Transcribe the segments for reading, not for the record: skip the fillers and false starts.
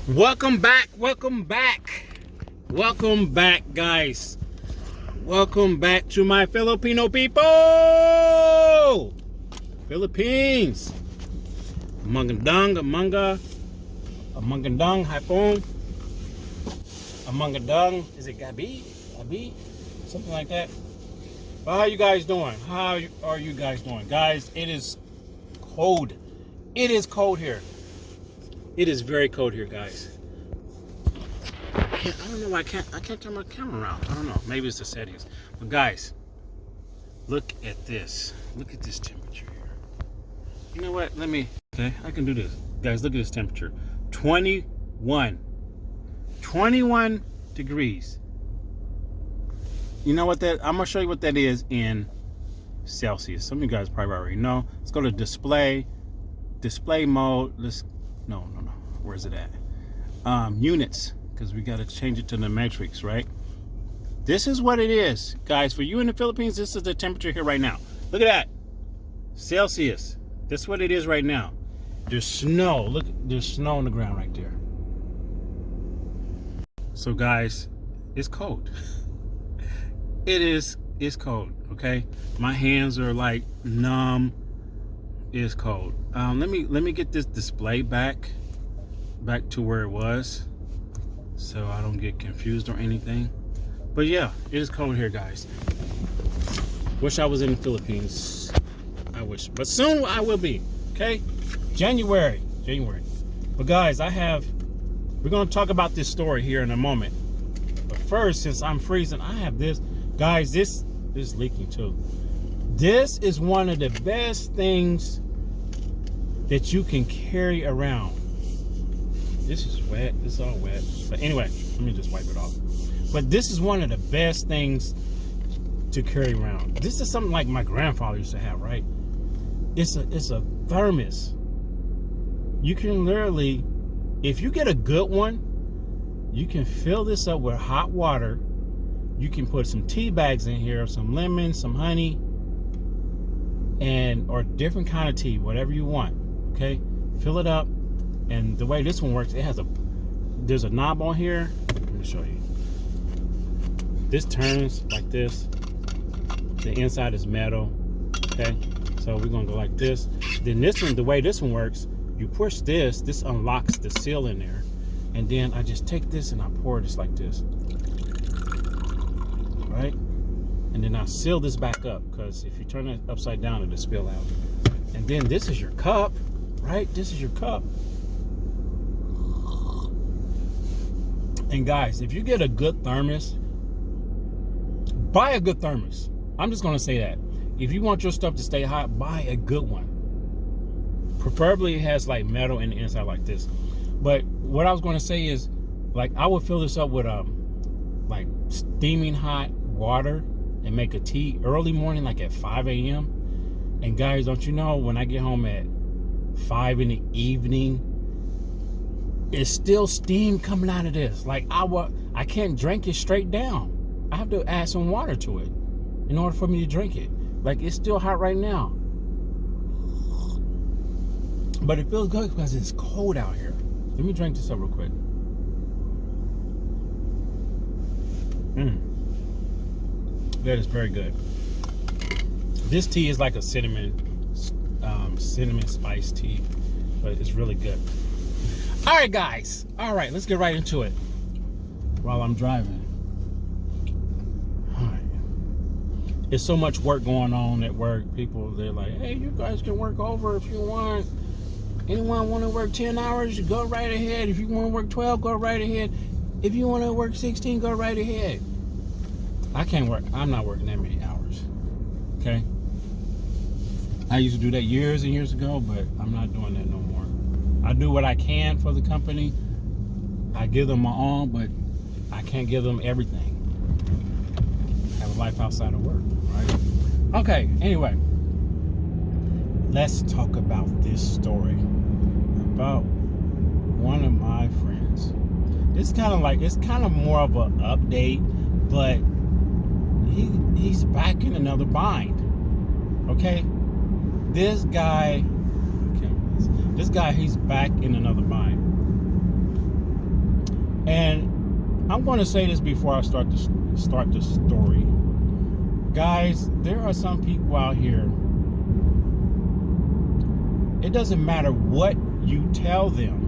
Welcome back, guys. Welcome back to my Filipino people. Philippines. Amangandang, hapon. Amangandang, is it Gabi? Something like that. But how you guys doing? How are you guys doing? Guys, it is cold. It is cold here. It is very cold here, guys. I don't know why I can't turn my camera around. I don't know. Maybe it's the settings. But guys, look at this. Look at this temperature here. You know what? Okay, I can do this. Guys, look at this temperature. 21 degrees. You know what that, I'm gonna show you what that is in Celsius. Some of you guys probably already know. Let's go to display mode. No. Where's it at? Units, because we got to change it to the matrix, right? This is what it is, guys. For you in the Philippines, this is the temperature here right now. Look at that. Celsius. That's what it is right now. There's snow. Look, there's snow on the ground right there. So, guys, it's cold. It's cold, okay? My hands are like numb. It's cold. Let me get this display back to where it was, so I don't get confused or anything. But yeah, it is cold here, guys. Wish I was in the Philippines. I wish, but soon I will be. Okay, January. But guys, we're gonna talk about this story here in a moment. But first, since I'm freezing, I have this. Guys, this is leaking too. This is one of the best things that you can carry around. This is wet. It's all wet. But anyway, let me just wipe it off. But this is one of the best things to carry around. This is something like my grandfather used to have, right? It's a thermos. You can literally, if you get a good one, you can fill this up with hot water. You can put some tea bags in here, some lemon, some honey, or different kind of tea, whatever you want. Okay, fill it up. And the way this one works, there's a knob on here. Let me show you. This turns like this. The inside is metal. Okay, so we're gonna go like this. Then this one, the way this one works, you push this unlocks the seal in there, and then I just take this and I pour it just like this, right? And then I seal this back up, because if you turn it upside down, it'll spill out. And then this is your cup, right? This is your cup. And guys, if you get a good thermos, buy a good thermos. I'm just gonna say that. If you want your stuff to stay hot, buy a good one. Preferably it has like metal in the inside like this. But what I was gonna say is, like, I would fill this up with like steaming hot water and make a tea early morning, like at 5 a.m. And guys, don't you know, when I get home at 5 in the evening, it's still steam coming out of this. Like, I can't drink it straight down. I have to add some water to it in order for me to drink it. Like, it's still hot right now. But it feels good because it's cold out here. Let me drink this up real quick. That is very good. This tea is like a cinnamon spice tea, but it's really good. All right, guys. All right, let's get right into it while I'm driving. All right. There's so much work going on at work. People, they're like, hey, you guys can work over if you want. Anyone want to work 10 hours? Go right ahead. If you want to work 12, go right ahead. If you want to work 16, go right ahead. I can't work. I'm not working that many hours. Okay? I used to do that years and years ago, but I'm not doing that no more. I do what I can for the company. I give them my all, but I can't give them everything. I have a life outside of work, right? Okay, anyway. Let's talk about this story about one of my friends. It's kind of more of an update, but he's back in another bind. Okay? This guy, he's back in another bind. And I'm going to say this before I start the story. Guys, there are some people out here, it doesn't matter what you tell them,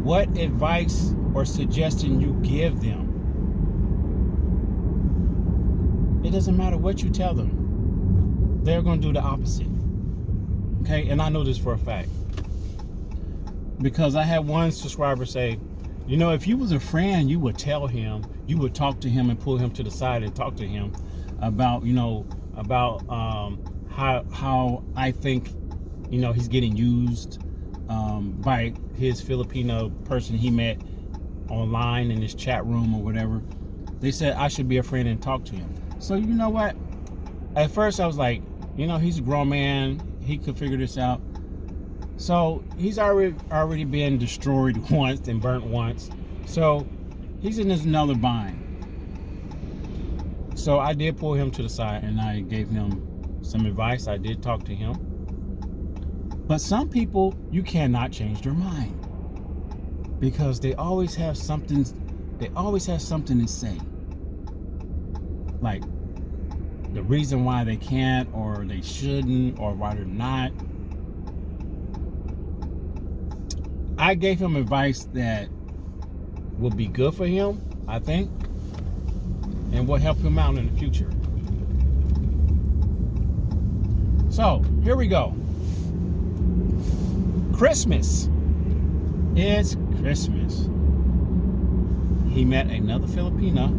what advice or suggestion you give them. It doesn't matter what you tell them. They're going to do the opposite. Okay? And I know this for a fact. Because I had one subscriber say, you know, if you was a friend, you would tell him, you would talk to him and pull him to the side and talk to him about, how I think, he's getting used by his Filipino person he met online in his chat room or whatever. They said I should be a friend and talk to him. So you know what? At first I was like, he's a grown man. He could figure this out. So he's already been destroyed once and burnt once. So he's in this another bind. So I did pull him to the side and I gave him some advice. I did talk to him. But some people, you cannot change their mind. Because they always have something to say. Like the reason why they can't or they shouldn't or why they're not. I gave him advice that will be good for him, I think, and will help him out in the future. So, here we go. Christmas. It's Christmas. He met another Filipina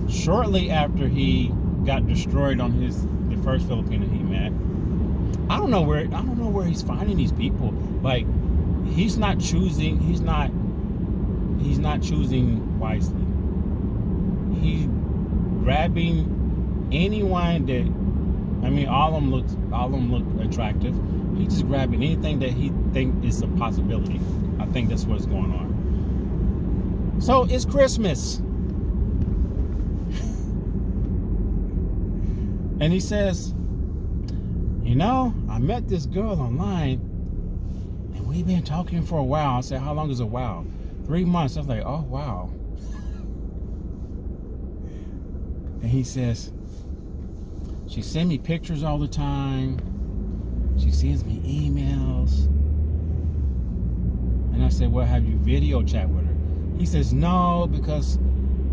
shortly after he got destroyed on the first Filipina he met. I don't know where he's finding these people. Like, he's not choosing wisely. He's grabbing anyone that, all of them look attractive. He's just grabbing anything that he thinks is a possibility. I think that's what's going on. So it's Christmas. And he says, I met this girl online and we've been talking for a while. I said, how long is a while? 3 months. I was like, oh, wow. And he says, she sends me pictures all the time. She sends me emails. And I said, well, have you video chat with her? He says, no, because,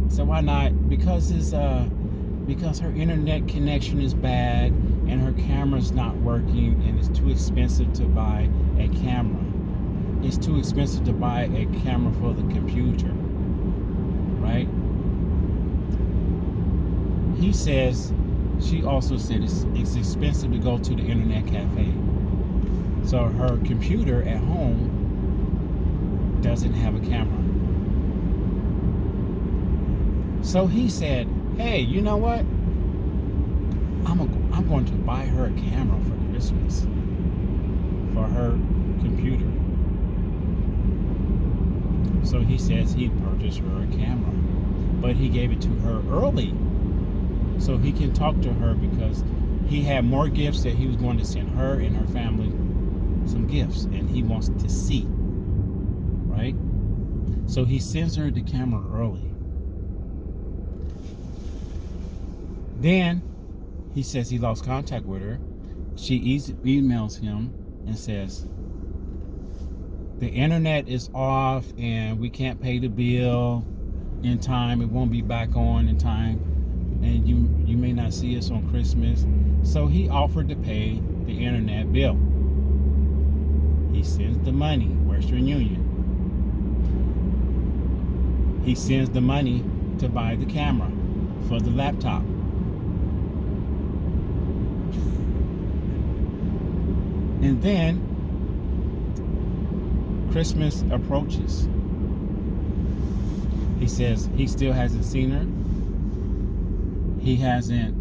I said, why not? Because her internet connection is bad and her camera's not working and it's too expensive to buy a camera. It's too expensive to buy a camera for the computer, right? He says, she also said it's expensive to go to the internet cafe. So her computer at home doesn't have a camera. So he said, hey, you know what? I'm going to buy her a camera for Christmas for her computer. So he says he purchased her a camera, but he gave it to her early so he can talk to her because he had more gifts that he was going to send her and her family some gifts and he wants to see, right? So he sends her the camera early. Then he says he lost contact with her. She emails him and says, the internet is off and we can't pay the bill in time. It won't be back on in time. And you may not see us on Christmas. So he offered to pay the internet bill. He sends the money, Western Union. He sends the money to buy the camera for the laptop. And then Christmas approaches. He says he still hasn't seen her. He hasn't,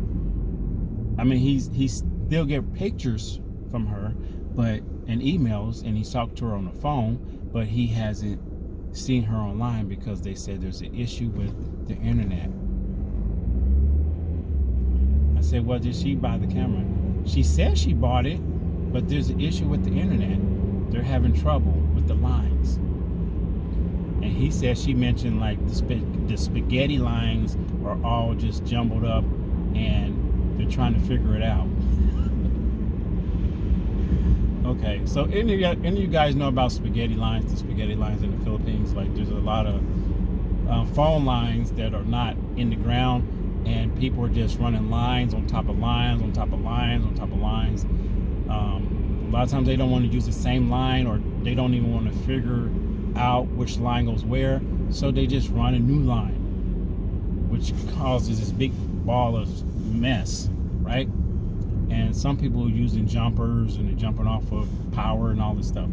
he still get pictures from her, and emails, and he's talked to her on the phone, but he hasn't seen her online because they said there's an issue with the internet. I said, well, did she buy the camera? She said she bought it, but there's an issue with the internet. They're having trouble with the lines. he said she mentioned like the spaghetti lines are all just jumbled up and they're trying to figure it out. Okay, so any of you guys know about spaghetti lines, the spaghetti lines in the Philippines? Like there's a lot of phone lines that are not in the ground, and people are just running lines on top of lines on top of lines on top of lines. A lot of times they don't want to use the same line, or they don't even want to figure out which line goes where, so they just run a new line, which causes this big ball of mess, right? And some people are using jumpers and they're jumping off of power and all this stuff.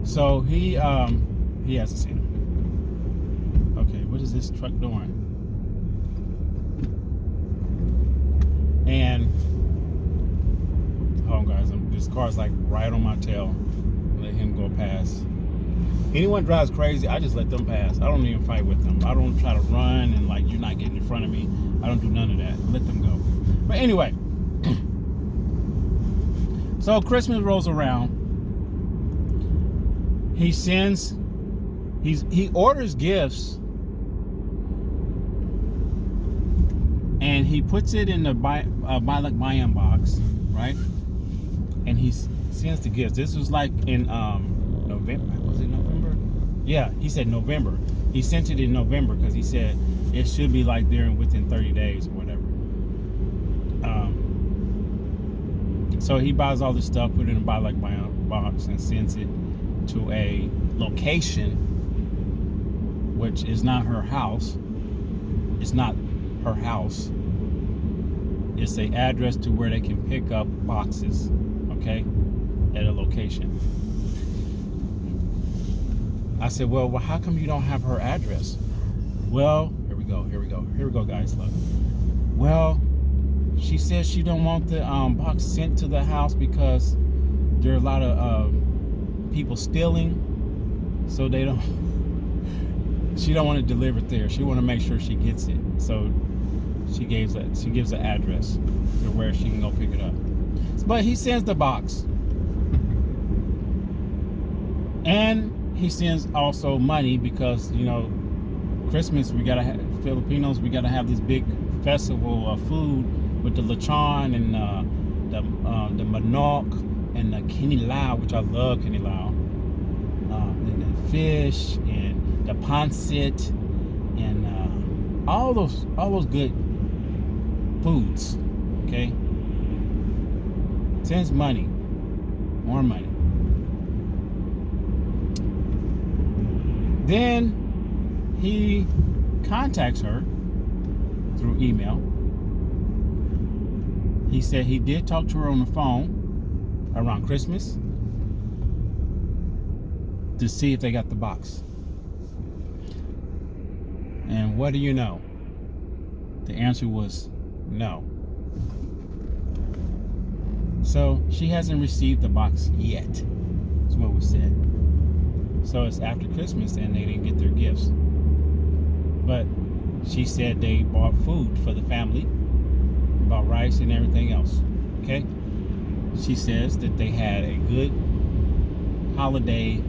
So he hasn't seen him. Okay, what is this truck doing? And hold on, guys, this car's like right on my tail. Let him go past. Anyone drives crazy, I just let them pass. I don't even fight with them. I don't try to run and like, you're not getting in front of me. I don't do none of that. Let them go. But anyway, so Christmas rolls around. He orders gifts, and he puts it in the buy box, right? And he sends the gifts. This was like in November. Was it November? Yeah, he said November. He sent it in November because he said it should be like there within 30 days or whatever. So he buys all this stuff, put it in a buy box, and sends it to a location, which is not her house. It's not her house. It's an address to where they can pick up boxes, okay, at a location. I said, well, how come you don't have her address? Well, here we go, guys, look. Well, she says she don't want the box sent to the house because there are a lot of people stealing, so they don't. She don't want to deliver it there. She want to make sure she gets it. So she gives an address to where she can go pick it up. But he sends the box, and he sends also money because, you know, Christmas we gotta have, Filipinos, we gotta have this big festival of food with the lechon and the manok and the kinilaw, which I love kinilaw, and the fish and the pancit and all those good foods. Okay, sends money, more money. Then he contacts her through email. He said he did talk to her on the phone around Christmas to see if they got the box. And what do you know? The answer was no. So she hasn't received the box yet. That's what was said. So it's after Christmas and they didn't get their gifts. But she said they bought food for the family, bought rice and everything else. Okay? She says that they had a good holiday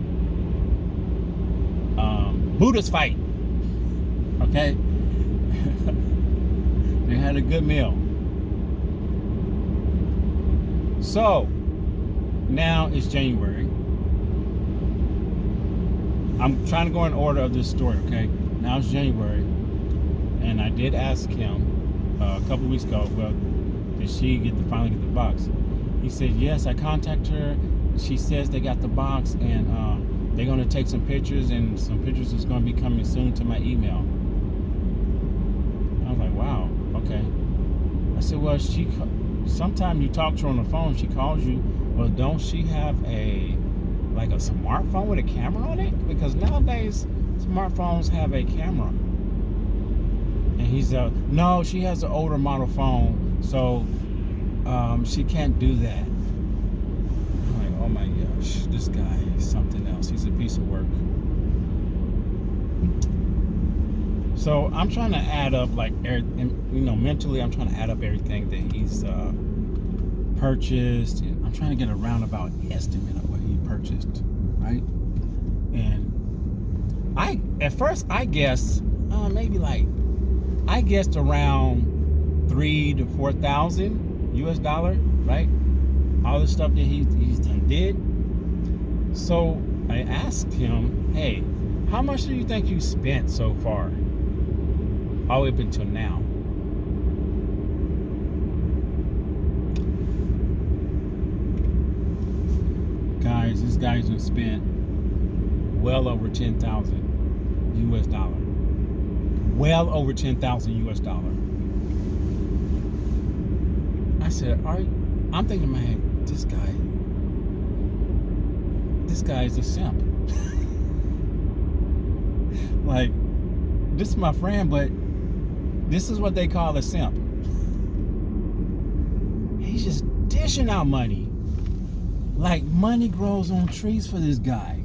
Buddhist fight. Okay? They had a good meal. So now it's January. I'm trying to go in order of this story, okay? Now it's January, and I did ask him a couple of weeks ago, well, did she finally get the box? He said, yes, I contacted her. She says they got the box, and they're going to take some pictures, and some pictures is going to be coming soon to my email. I was like, wow, okay. I said, well, sometimes you talk to her on the phone, she calls you, well, don't she have a smartphone with a camera on it? Because nowadays smartphones have a camera. And he's no, she has an older model phone, so she can't do that. I'm like, oh my gosh, this guy is something else. He's a piece of work. So I'm trying to add up, like, mentally I'm trying to add up everything that he's purchased. And I'm trying to get a roundabout estimate of what he purchased, right? And at first I guessed maybe like I guessed around 3 to 4,000 US dollar, right? All the stuff that he's done did. So I asked him, hey, how much do you think you spent so far, all the way up until now? Guys, this guy's been spent well over 10,000 US dollar. Well over 10,000 US dollar. I said, I'm thinking in my head, this guy is a simp. Like, this is my friend, but this is what they call a simp. He's just dishing out money. Like, money grows on trees for this guy.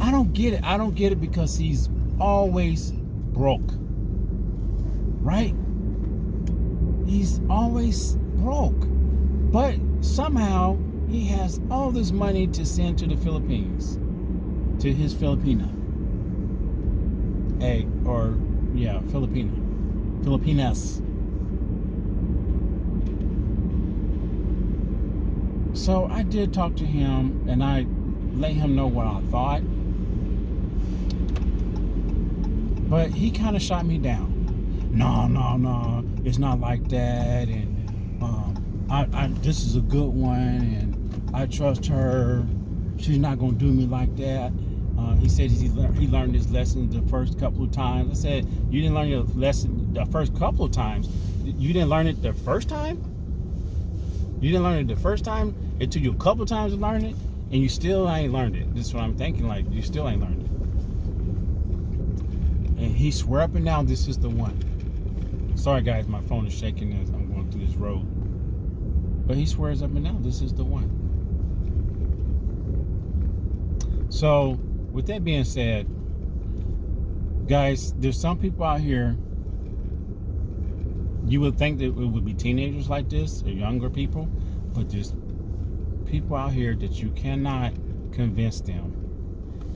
I don't get it. I don't get it because he's always broke. Right? He's always broke. But somehow he has all this money to send to the Philippines. To his Filipina. Filipina. Filipinas. So I did talk to him and I let him know what I thought. But he kind of shot me down. No, it's not like that. And this is a good one, and I trust her. She's not gonna do me like that. He said he learned his lesson the first couple of times. I said, you didn't learn your lesson the first couple of times. You didn't learn it the first time? You didn't learn it the first time? It took you a couple of times to learn it, and you still ain't learned it. This is what I'm thinking, like, you still ain't learned it. And he swear up and down this is the one. Sorry guys, my phone is shaking as I'm going through this road. But he swears up and down this is the one. So, with that being said, guys, there's some people out here, you would think that it would be teenagers like this or younger people, but there's people out here that you cannot convince them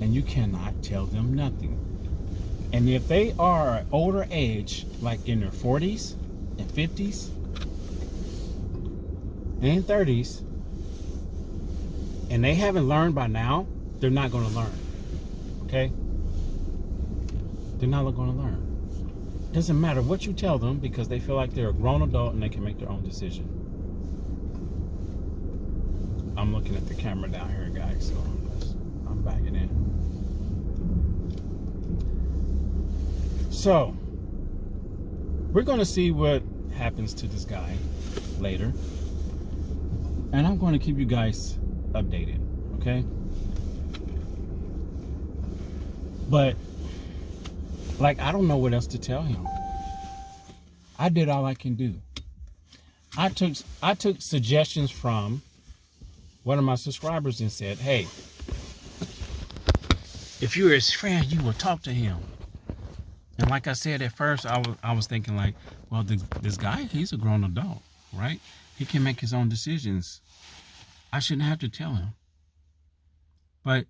and you cannot tell them nothing. And if they are older age, like in their 40s and 50s and 30s, and they haven't learned by now, they're not going to learn. Okay? They're not going to learn. Doesn't matter what you tell them because they feel like they're a grown adult and they can make their own decision. I'm looking at the camera down here, guys, so I'm backing in. So, we're going to see what happens to this guy later. And I'm going to keep you guys updated, okay? But, like, I don't know what else to tell him. I did all I can do. I took suggestions from one of my subscribers and said, hey, if you're his friend, you will talk to him. And like I said at first, I was thinking like, well, this guy, he's a grown adult, right? He can make his own decisions. I shouldn't have to tell him. But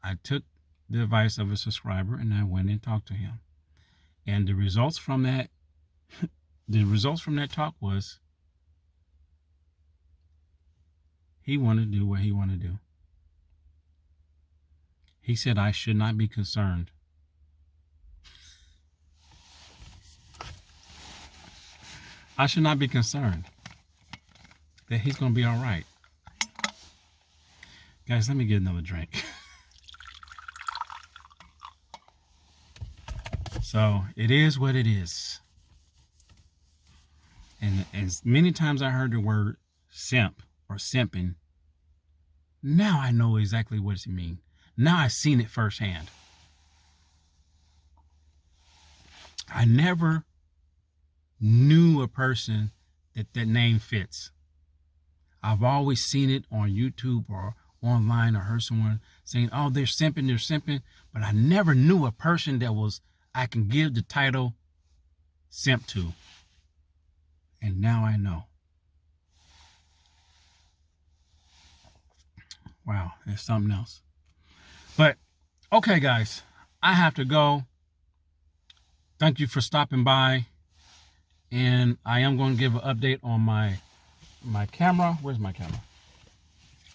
I took the advice of a subscriber and I went and talked to him. And the results from that talk was he wanted to do what he wanted to do. He said I should not be concerned. I should not be concerned that he's going to be all right. Guys, let me get another drink. So, it is what it is. And as many times I heard the word simp or simping, now I know exactly what it means. Now I've seen it firsthand. I never knew a person that name fits. I've always seen it on YouTube or online or heard someone saying, oh, they're simping, but I never knew a person that I can give the title simp to. And now I know. Wow, there's something else. But Okay, guys, I have to go. Thank you for stopping by. And I am going to give an update on my camera. Where's my camera?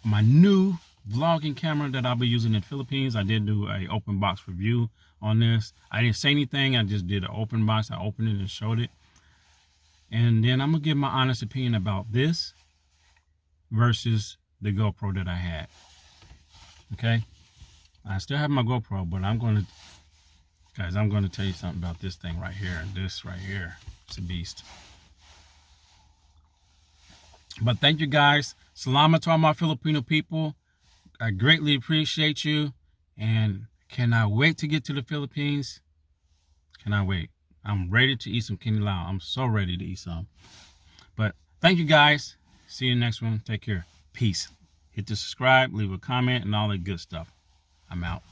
My new vlogging camera that I'll be using in the Philippines. I did do a open box review on this. I didn't say anything. I just did an open box. I opened it and showed it. And then I'm going to give my honest opinion about this versus the GoPro that I had. Okay? I still have my GoPro, but I'm going to tell you something about this thing right here. This right here. It's a beast. But thank you guys. Salamat to all my Filipino people. I greatly appreciate you. And cannot wait to get to the Philippines. Cannot wait. I'm ready to eat some kinilaw. I'm so ready to eat some. But thank you guys. See you in the next one. Take care. Peace. Hit the subscribe, leave a comment, and all that good stuff. I'm out.